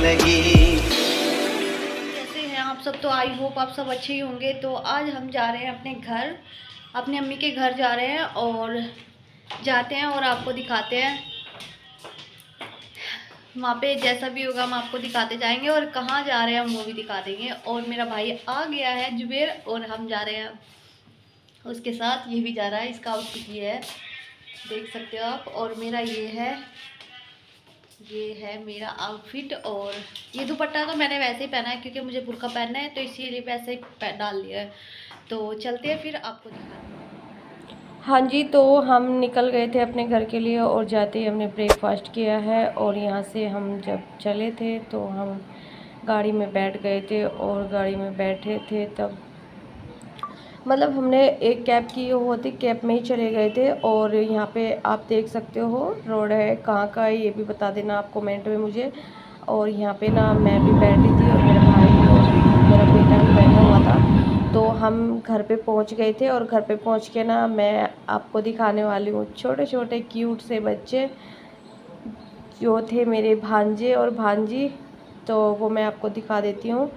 रही। कैसे हैं आप सब? तो आई होप आप सब अच्छे ही होंगे। तो आज हम जा रहे हैं अपने घर, अपनी अम्मी के घर जा रहे हैं और जाते हैं और आपको दिखाते हैं वहाँ पे जैसा भी होगा हम आपको दिखाते जाएंगे, और कहाँ जा रहे हैं हम वो भी दिखा देंगे। और मेरा भाई आ गया है जुबेर, और हम जा रहे हैं उसके साथ। ये भी जा रहा है, इसका आउटफिट ये है, देख सकते हो आप। और मेरा ये है मेरा आउटफिट। और ये दुपट्टा तो मैंने वैसे ही पहना है क्योंकि मुझे बुर्का पहनना है, तो इसीलिए वैसे ही डाल लिया है। तो चलते हैं फिर आपको दिखाते हैं। हाँ जी, तो हम निकल गए थे अपने घर के लिए और जाते ही हमने ब्रेकफास्ट किया है। और यहाँ से हम जब चले थे तो हम गाड़ी में बैठ गए थे, और गाड़ी में बैठे थे तब मतलब हमने एक कैब की होती, कैब में ही चले गए थे। और यहाँ पे आप देख सकते हो रोड है, कहाँ का है ये भी बता देना आप कमेंट में मुझे। और यहाँ पे ना मैं भी बैठी थी और मेरा भाई और मेरा बेटा भी बैठा हुआ था। तो हम घर पे पहुँच गए थे, और घर पे पहुँच के ना मैं आपको दिखाने वाली हूँ छोटे छोटे क्यूट से बच्चे जो थे मेरे भांजे और भांजी। तो वो मैं आपको दिखा देती हूँ।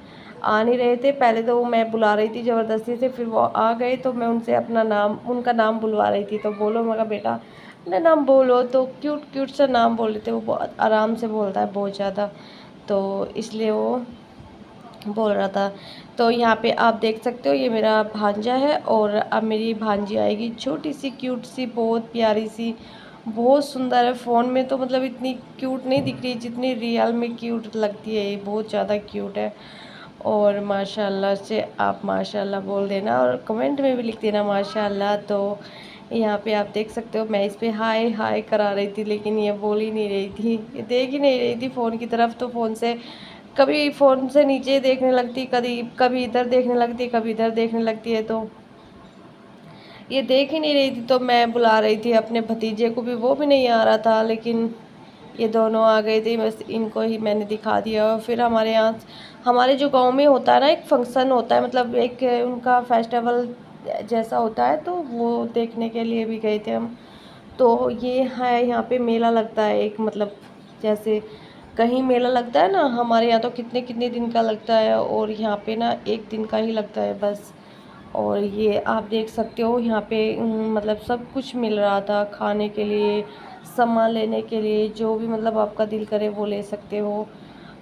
आ नहीं रहे थे पहले, तो मैं बुला रही थी ज़बरदस्ती से, फिर वो आ गए तो मैं उनसे अपना नाम, उनका नाम बुलवा रही थी। तो बोलो, मगर बेटा अपना नाम बोलो। तो क्यूट क्यूट सा नाम बोल रहे थे, वो बहुत आराम से बोलता है, बहुत ज़्यादा, तो इसलिए वो बोल रहा था। तो यहाँ पे आप देख सकते हो ये मेरा भांजा है, और अब मेरी भांजी आएगी, छोटी सी क्यूट सी, बहुत प्यारी सी, बहुत सुंदर है। फ़ोन में तो मतलब इतनी क्यूट नहीं दिख रही जितनी रियल में क्यूट लगती है, ये बहुत ज़्यादा क्यूट है। और माशाल्लाह से आप माशाल्लाह बोल देना, और कमेंट में भी लिख देना माशाल्लाह। तो यहाँ पे आप देख सकते हो मैं इस पर हाय हाय करा रही थी, लेकिन ये बोल ही नहीं रही थी, ये देख ही नहीं रही थी फ़ोन की तरफ। तो फ़ोन से नीचे देखने लगती, कभी कभी इधर देखने लगती, कभी इधर देखने लगती है। तो ये देख ही नहीं रही थी, तो मैं बुला रही थी अपने भतीजे को भी, वो भी नहीं आ रहा था, लेकिन ये दोनों आ गए थे, बस इनको ही मैंने दिखा दिया। और फिर हमारे यहाँ, हमारे जो गांव में होता है ना, एक फंक्शन होता है, मतलब एक उनका फेस्टिवल जैसा होता है, तो वो देखने के लिए भी गए थे हम। तो ये है, यहाँ पे मेला लगता है एक, मतलब जैसे कहीं मेला लगता है ना, हमारे यहाँ तो कितने कितने दिन का लगता है, और यहाँ पे ना एक दिन का ही लगता है बस। और ये आप देख सकते हो यहाँ पे मतलब सब कुछ मिल रहा था खाने के लिए, सामान लेने के लिए, जो भी मतलब आपका दिल करे वो ले सकते हो।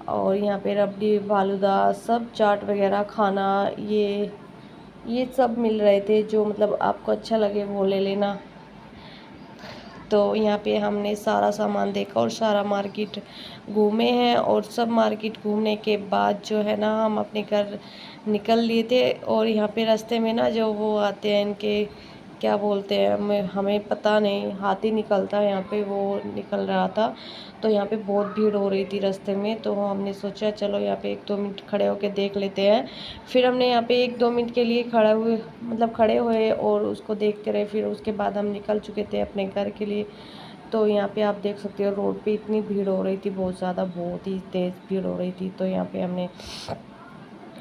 और यहाँ पे रबड़ी, फालूदा, सब चाट वगैरह खाना, ये सब मिल रहे थे, जो मतलब आपको अच्छा लगे वो ले लेना। तो यहाँ पे हमने सारा सामान देखा और सारा मार्केट घूमे हैं, और सब मार्केट घूमने के बाद जो है ना हम अपने घर निकल लिए थे। और यहाँ पे रास्ते में ना जो वो आते हैं, इनके क्या बोलते हैं, हमें पता नहीं, हाथी निकलता है यहाँ पे, वो निकल रहा था। तो यहाँ पे बहुत भीड़ हो रही थी रास्ते में, तो हमने सोचा चलो यहाँ पे 1-2 मिनट खड़े होके देख लेते हैं। फिर हमने यहाँ पे 1-2 मिनट के लिए खड़े हुए और उसको देखते रहे। फिर उसके बाद हम निकल चुके थे अपने घर के लिए। तो यहाँ पे आप देख सकते हो रोड पे इतनी भीड़ हो रही थी, बहुत ज़्यादा, बहुत ही तेज़ भीड़ हो रही थी। तो यहाँ पे हमने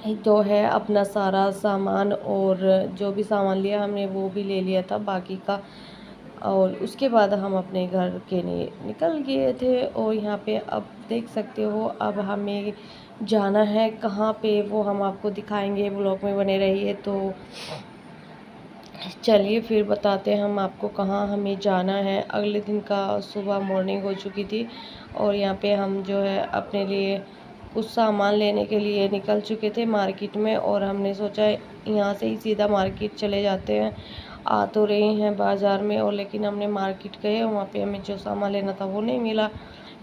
जो है अपना सारा सामान, और जो भी सामान लिया हमने वो भी ले लिया था बाकी का। और उसके बाद हम अपने घर के लिए निकल गए थे। और यहाँ पे अब देख सकते हो, अब हमें जाना है कहाँ पे, वो हम आपको दिखाएंगे, ब्लॉग में बने रहिए। तो चलिए फिर बताते हैं हम आपको कहाँ हमें जाना है। अगले दिन का सुबह मॉर्निंग हो चुकी थी, और यहाँ पे हम जो है अपने लिए कुछ सामान लेने के लिए निकल चुके थे मार्केट में। और हमने सोचा यहाँ से ही सीधा मार्केट चले जाते हैं, आ तो रहे हैं बाज़ार में, और लेकिन हमने मार्केट गए, वहाँ पे हमें जो सामान लेना था वो नहीं मिला।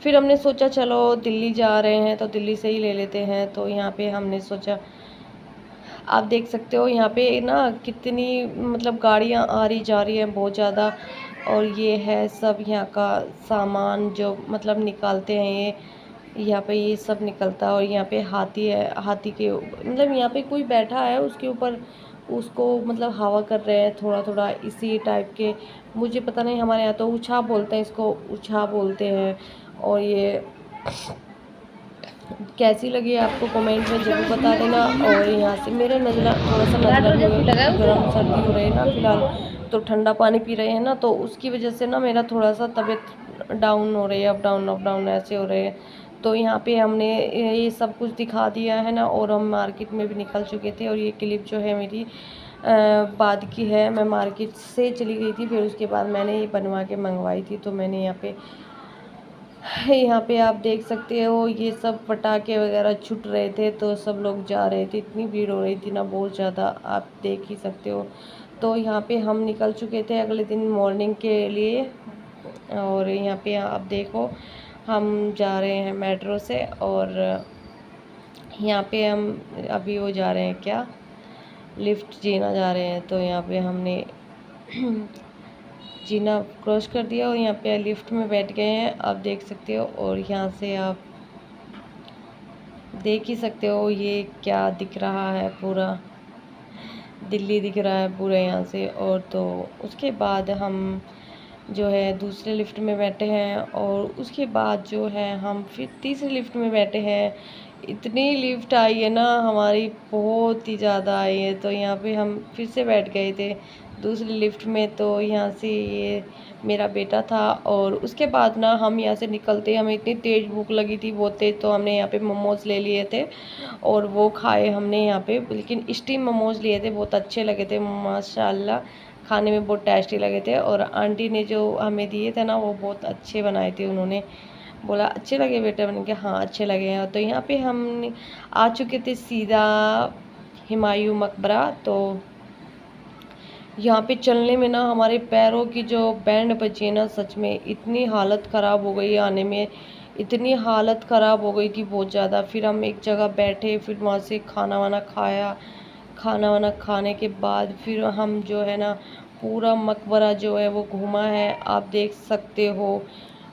फिर हमने सोचा चलो दिल्ली जा रहे हैं तो दिल्ली से ही ले लेते हैं। तो यहाँ पे हमने सोचा, आप देख सकते हो यहाँ पे ना कितनी मतलब गाड़ियाँ आ रही जा रही हैं, बहुत ज़्यादा। और ये है सब यहाँ का सामान जो मतलब निकालते हैं, ये यहाँ पे ये सब निकलता है। और यहाँ पे हाथी है, हाथी के मतलब यहाँ पे कोई बैठा है, उसके ऊपर उसको मतलब हवा कर रहे हैं थोड़ा थोड़ा, इसी टाइप के। मुझे पता नहीं, हमारे यहाँ तो ऊँचा बोलते हैं, इसको ऊँचा बोलते हैं। और ये कैसी लगी आपको कमेंट में ज़रूर बता देना। और यहाँ से मेरा नज़ला थोड़ा सा नज़ला गर्म सर्दी हो रही है ना फ़िलहाल, तो ठंडा पानी पी रहे हैं ना, तो उसकी वजह से ना मेरा थोड़ा सा तबीयत डाउन हो रही है, अप डाउन ऐसे हो रहे हैं। तो यहाँ पे हमने ये सब कुछ दिखा दिया है ना, और हम मार्केट में भी निकल चुके थे। और ये क्लिप जो है मेरी बाद की है, मैं मार्केट से चली गई थी, फिर उसके बाद मैंने ये बनवा के मंगवाई थी। तो मैंने यहाँ पे आप देख सकते हो ये सब पटाखे वगैरह छूट रहे थे, तो सब लोग जा रहे थे, इतनी भीड़ हो रही थी ना, बहुत ज़्यादा, आप देख ही सकते हो। तो यहाँ पे हम निकल चुके थे अगले दिन मॉर्निंग के लिए। और यहाँ पे आप देखो हम जा रहे हैं मेट्रो से, और यहाँ पे हम अभी वो जा रहे हैं क्या, लिफ्ट जीना जा रहे हैं। तो यहाँ पे हमने जीना क्रॉस कर दिया और यहाँ पे लिफ्ट में बैठ गए हैं, आप देख सकते हो। और यहाँ से आप देख ही सकते हो ये क्या दिख रहा है, पूरा दिल्ली दिख रहा है पूरा यहाँ से। और तो उसके बाद हम जो है दूसरे लिफ्ट में बैठे हैं, और उसके बाद जो है हम फिर तीसरे लिफ्ट में बैठे हैं। इतनी लिफ्ट आई है ना हमारी, बहुत ही ज़्यादा आई है। तो यहाँ पे हम फिर से बैठ गए थे दूसरी लिफ्ट में। तो यहाँ से ये मेरा बेटा था, और उसके बाद ना हम यहाँ से निकलते, हमें इतनी तेज़ भूख लगी थी, बहुत तेज़। तो हमने यहाँ पे मोमोज़ ले लिए थे और वो खाए हमने यहाँ पे, लेकिन स्टीम मोमोज़ लिए थे, बहुत अच्छे लगे थे माशाल्लाह, खाने में बहुत टेस्टी लगे थे। और आंटी ने जो हमें दिए थे ना, वो बहुत अच्छे बनाए थे। उन्होंने बोला अच्छे लगे बेटा, मैंने कहा हाँ अच्छे लगे हैं। तो यहाँ पे हम आ चुके थे सीधा हुमायूं मकबरा। तो यहाँ पे चलने में ना हमारे पैरों की जो बैंड बची है ना, सच में इतनी हालत ख़राब हो गई, आने में इतनी हालत ख़राब हो गई थी बहुत ज़्यादा। फिर हम एक जगह बैठे, फिर वहाँ से खाना वाना खाया, खाना वाना खाने के बाद फिर हम जो है ना पूरा मकबरा जो है वो घूमा है, आप देख सकते हो।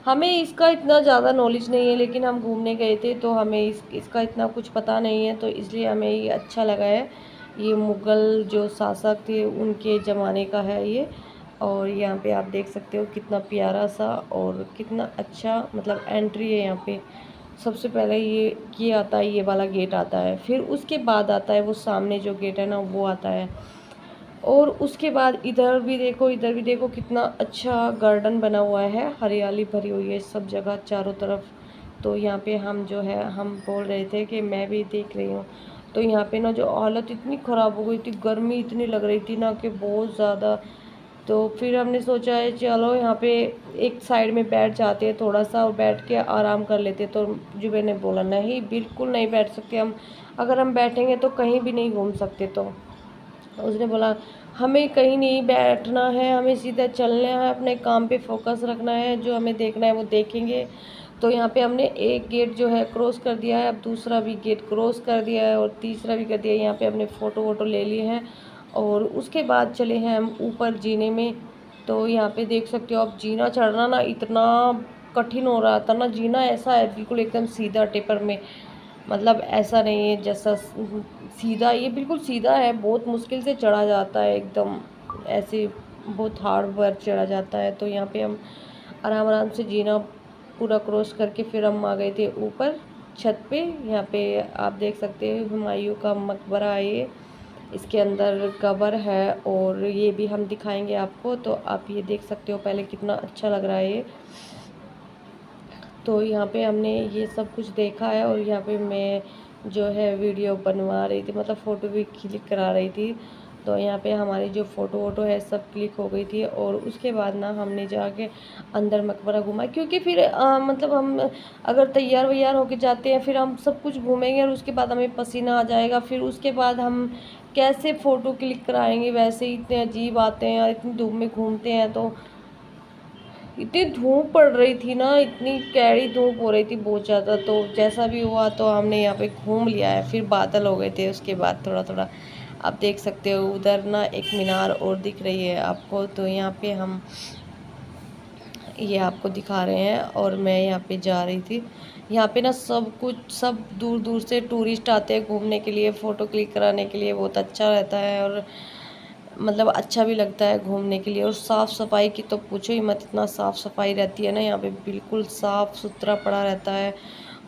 हमें इसका इतना ज़्यादा नॉलेज नहीं है, लेकिन हम घूमने गए थे तो हमें इसका इतना कुछ पता नहीं है, तो इसलिए हमें ये अच्छा लगा है। ये मुग़ल जो शासक थे उनके ज़माने का है ये। और यहाँ पे आप देख सकते हो कितना प्यारा सा और कितना अच्छा, मतलब एंट्री है यहाँ पे। सबसे पहले ये आता है, ये वाला गेट आता है, फिर उसके बाद आता है वो सामने जो गेट है ना वो आता है। और उसके बाद इधर भी देखो, इधर भी देखो कितना अच्छा गार्डन बना हुआ है, हरियाली भरी हुई है सब जगह चारों तरफ। तो यहाँ पे हम जो है हम बोल रहे थे कि मैं भी देख रही हूँ। तो यहाँ पे ना जो हालत इतनी ख़राब हो गई थी, गर्मी इतनी लग रही थी ना कि बहुत ज़्यादा। तो फिर हमने सोचा है चलो यहाँ पे एक साइड में बैठ जाते हैं थोड़ा सा, और बैठ के आराम कर लेते। तो जुबे ने बोला नहीं बिल्कुल नहीं बैठ सकते हम, अगर हम बैठेंगे तो कहीं भी नहीं घूम सकते। तो उसने बोला हमें कहीं नहीं बैठना है, हमें सीधा चलना है, अपने काम पे फोकस रखना है, जो हमें देखना है वो देखेंगे। तो यहाँ पे हमने एक गेट जो है क्रॉस कर दिया है, अब दूसरा भी गेट क्रॉस कर दिया है, और तीसरा भी कर दिया है। यहाँ पे हमने फ़ोटो वोटो ले लिए हैं, और उसके बाद चले हैं हम ऊपर जीने में। तो यहाँ पे देख सकते हो आप, जीना चढ़ना ना इतना कठिन हो रहा था ना, जीना ऐसा है बिल्कुल एकदम सीधा टेपर में, मतलब ऐसा नहीं है जैसा सीधा, ये बिल्कुल सीधा है, बहुत मुश्किल से चढ़ा जाता है एकदम, ऐसे बहुत हार्ड वर्क चढ़ा जाता है। तो यहाँ पे हम आराम आराम से जीना पूरा क्रॉस करके फिर हम आ गए थे ऊपर छत पे। यहाँ पे आप देख सकते हो हुमायूं का मकबरा है ये, इसके अंदर कब्र है, और ये भी हम दिखाएंगे आपको। तो आप ये देख सकते हो पहले कितना अच्छा लग रहा है ये। तो यहाँ पे हमने ये सब कुछ देखा है, और यहाँ पे मैं जो है वीडियो बनवा रही थी, मतलब फ़ोटो भी क्लिक करा रही थी। तो यहाँ पे हमारी जो फ़ोटो वोटो है सब क्लिक हो गई थी। और उसके बाद ना हमने जाके अंदर मकबरा घूमा, क्योंकि फिर मतलब हम अगर तैयार वैयार होके जाते हैं, फिर हम सब कुछ घूमेंगे और उसके बाद हमें पसीना आ जाएगा, फिर उसके बाद हम कैसे फ़ोटो क्लिक कराएंगे। वैसे ही इतने अजीब आते हैं, इतनी धूप में घूमते हैं, तो इतनी धूप पड़ रही थी ना, इतनी कैड़ी धूप हो रही थी बहुत ज़्यादा। तो जैसा भी हुआ तो हमने यहाँ पे घूम लिया है, फिर बादल हो गए थे उसके बाद थोड़ा थोड़ा। आप देख सकते हो उधर ना एक मीनार और दिख रही है आपको। तो यहाँ पे हम ये आपको दिखा रहे हैं, और मैं यहाँ पे जा रही थी। यहाँ पे ना सब कुछ, सब दूर दूर से टूरिस्ट आते हैं घूमने के लिए, फ़ोटो क्लिक कराने के लिए, बहुत अच्छा रहता है, और मतलब अच्छा भी लगता है घूमने के लिए। और साफ़ सफाई की तो पूछो ही मत, इतना साफ़ सफाई रहती है ना यहाँ पे, बिल्कुल साफ़ सुथरा पड़ा रहता है।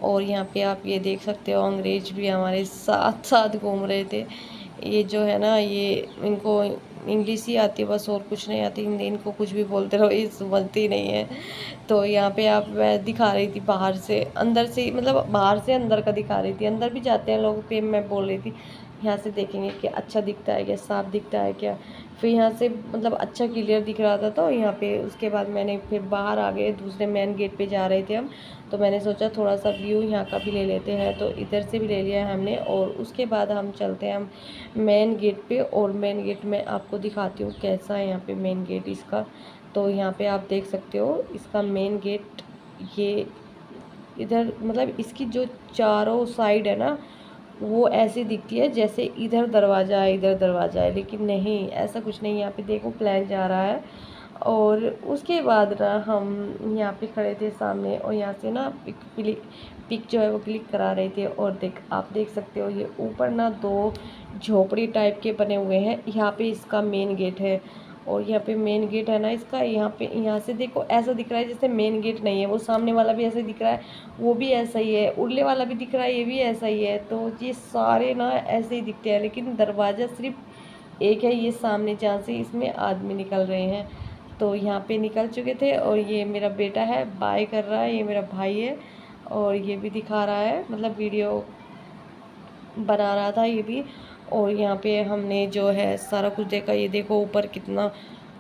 और यहाँ पे आप ये देख सकते हो अंग्रेज भी हमारे साथ साथ घूम रहे थे। ये जो है ना, ये इनको इंग्लिश ही आती है बस, और कुछ नहीं आती। हिंदी इनको कुछ भी बोलते रहो, ये समझती नहीं है। तो यहाँ पे आप मैं दिखा रही थी बाहर से अंदर से, मतलब बाहर से अंदर का दिखा रही थी। अंदर भी जाते हैं लोग, पे मैं बोल रही थी यहाँ से देखेंगे कि अच्छा दिखता है क्या, साफ दिखता है क्या। फिर यहाँ से मतलब अच्छा क्लियर दिख रहा था, तो यहाँ पे उसके बाद मैंने फिर बाहर आ गए, दूसरे मेन गेट पे जा रहे थे हम। तो मैंने सोचा थोड़ा सा व्यू यहाँ का भी ले लेते हैं, तो इधर से भी ले लिया है हमने। और उसके बाद हम चलते हैं हम मेन गेट पे, और मेन गेट में आपको दिखाती हूँ कैसा है यहाँ पे मेन गेट इसका। तो यहाँ पे आप देख सकते हो इसका मेन गेट, ये इधर मतलब इसकी जो चारों साइड है ना, वो ऐसी दिखती है जैसे इधर दरवाज़ा है इधर दरवाज़ा है, लेकिन नहीं, ऐसा कुछ नहीं। यहाँ पे देखो प्लान जा रहा है। और उसके बाद ना हम यहाँ पे खड़े थे सामने, और यहाँ से ना पिक जो है वो क्लिक करा रहे थे। और आप देख सकते हो ये ऊपर ना 2 झोपड़ी टाइप के बने हुए हैं। यहाँ पे इसका मेन गेट है, और यहाँ पे मेन गेट है ना इसका, यहाँ से देखो ऐसा दिख रहा है जैसे मेन गेट नहीं है। वो सामने वाला भी ऐसा दिख रहा है, वो भी ऐसा ही है, उरले वाला भी दिख रहा है, ये भी ऐसा ही है। तो ये सारे ना ऐसे ही दिखते हैं, लेकिन दरवाज़ा सिर्फ एक है, ये सामने जहाँ से इसमें आदमी निकल रहे हैं। तो यहाँ पे निकल चुके थे, और ये मेरा बेटा है बाय कर रहा है, ये मेरा भाई है, और ये भी दिखा रहा है, मतलब वीडियो बना रहा था ये भी। और यहाँ पे हमने जो है सारा कुछ देखा। ये देखो ऊपर कितना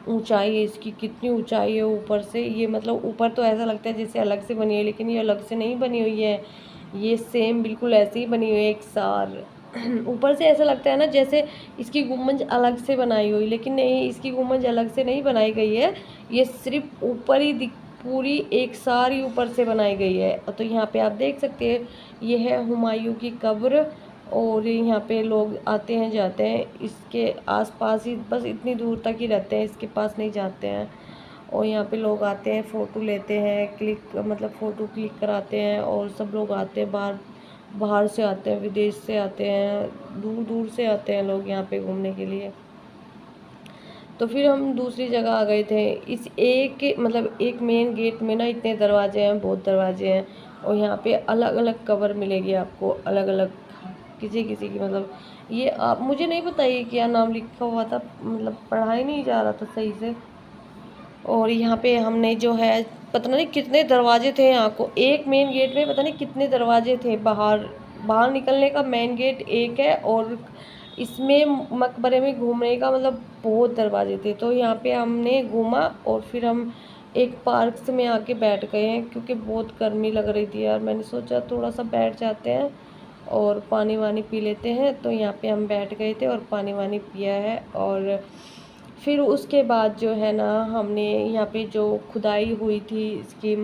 ऊंचाई है इसकी, कितनी ऊंचाई है ऊपर से। ये मतलब ऊपर तो ऐसा लगता है जैसे अलग से बनी है, लेकिन ये अलग से नहीं बनी हुई है, ये सेम बिल्कुल ऐसे ही बनी हुई है एक सार। ऊपर से ऐसा लगता है ना जैसे इसकी गुम्बज अलग से बनाई हुई, लेकिन नहीं, इसकी गुम्बज अलग से नहीं बनाई गई है, ये सिर्फ ऊपर ही पूरी एक सारी ऊपर से बनाई गई है। तो यहाँ पे आप देख सकते हैं ये है हुमायूं की कब्र, और यहाँ पे लोग आते हैं जाते हैं, इसके आसपास ही बस इतनी दूर तक ही रहते हैं, इसके पास नहीं जाते हैं। और यहाँ पे लोग आते हैं, फ़ोटो लेते हैं, मतलब फ़ोटो क्लिक कराते हैं। और सब लोग आते हैं, बाहर से आते हैं, विदेश से आते हैं, दूर दूर से आते हैं लोग यहाँ पे घूमने के लिए। तो फिर हम दूसरी जगह आ गए थे। इस एक मेन गेट में ना इतने दरवाजे हैं, बहुत दरवाजे हैं। और यहाँ पे अलग अलग कवर मिलेगी आपको, अलग अलग किसी किसी की, मतलब ये आप मुझे नहीं पता ये क्या नाम लिखा हुआ था, मतलब पढ़ा ही नहीं जा रहा था सही से। और यहाँ पे हमने जो है पता नहीं कितने दरवाजे थे यहाँ को, एक मेन गेट में पता नहीं कितने दरवाजे थे। बाहर निकलने का मेन गेट एक है, और इसमें मकबरे में घूमने का मतलब बहुत दरवाजे थे। तो यहाँ पे हमने घूमा, और फिर हम एक पार्क में आके बैठ गए हैं, क्योंकि बहुत गर्मी लग रही थी यार। मैंने सोचा थोड़ा सा बैठ जाते हैं और पानी वानी पी लेते हैं। तो यहाँ पे हम बैठ गए थे और पानी वानी पिया है। और फिर उसके बाद जो है ना हमने यहाँ पे जो खुदाई हुई थी इसकी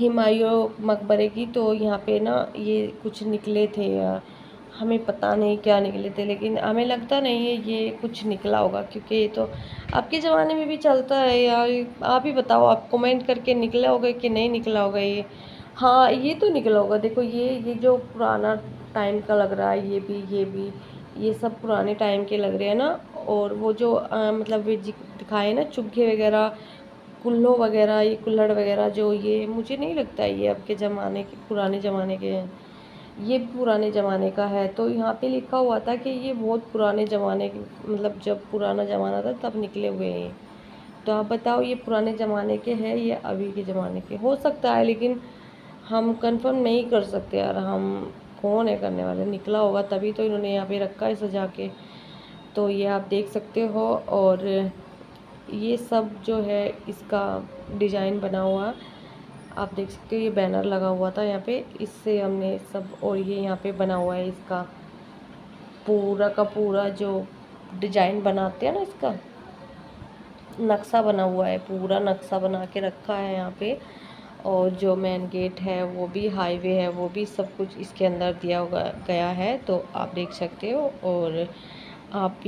हुमायूं मकबरे की, तो यहाँ पे ना ये कुछ निकले थे यार, हमें पता नहीं क्या निकले थे, लेकिन हमें लगता नहीं है ये कुछ निकला होगा, क्योंकि ये तो आपके ज़माने में भी चलता है यार। आप ही बताओ, आप कमेंट करके, निकला होगा कि नहीं निकला होगा ये। हाँ ये तो निकला होगा। देखो ये जो पुराना टाइम का लग रहा है, ये सब पुराने टाइम के लग रहे हैं ना। और वो जो मतलब वे दिखाए ना चुग्गे वगैरह, कुल्लो वगैरह, ये कुल्हड़ वगैरह, जो ये मुझे नहीं लगता ये अब के ज़माने के, पुराने ज़माने के हैं, ये पुराने ज़माने का है। तो यहाँ पे लिखा हुआ था कि ये बहुत पुराने ज़माने के, मतलब जब पुराना ज़माना था तब निकले हुए हैं। तो आप बताओ ये पुराने ज़माने के हैं या अभी के ज़माने के, हो सकता है, लेकिन हम कंफर्म नहीं कर सकते यार। हम कौन है करने वाले, निकला होगा तभी तो इन्होंने यहाँ पे रखा है सजा के। तो ये आप देख सकते हो। और ये सब जो है इसका डिज़ाइन बना हुआ, आप देख सकते हो, ये बैनर लगा हुआ था यहाँ पे, इससे हमने सब। और ये यहाँ पे बना हुआ है इसका पूरा का पूरा जो डिज़ाइन बनाते हैं ना, इसका नक्शा बना हुआ है, पूरा नक्शा बना के रखा है यहाँ पे। और जो मेन गेट है वो भी, हाईवे है वो भी, सब कुछ इसके अंदर दिया गया है। तो आप देख सकते हो। और आप